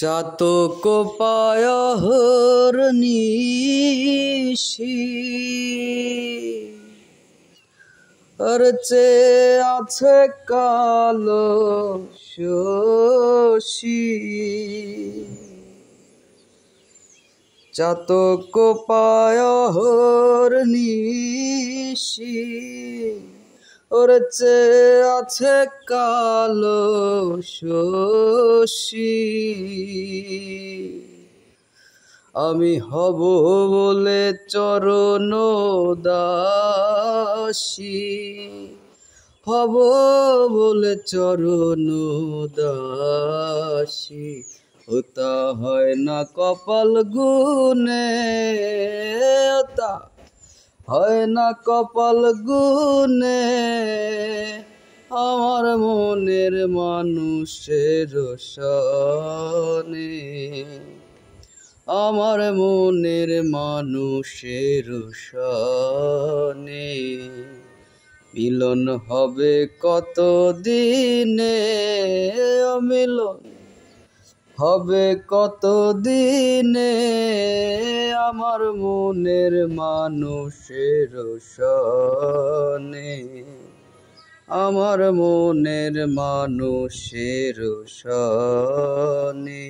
চাতক পায়হর নিশি আর চেয়ে আছে কালো শশী। চাতক পায়হর নিশি ওর চেয়ে আছে কালো শশী। আমি হব বলে চরণ দাসী, হব বলে চরণ দাসী। ওটা হয় না কপাল গুনে, ওটা হয় না কপাল গুনে। আমার মনের মানুষের সনে, আমার মনের মানুষের সনে। মিলন হবে কত দিনে, মিলন হবে কত দিনে। আমার মনের মানুষের সনে, আমার মনের মানুষের সনে।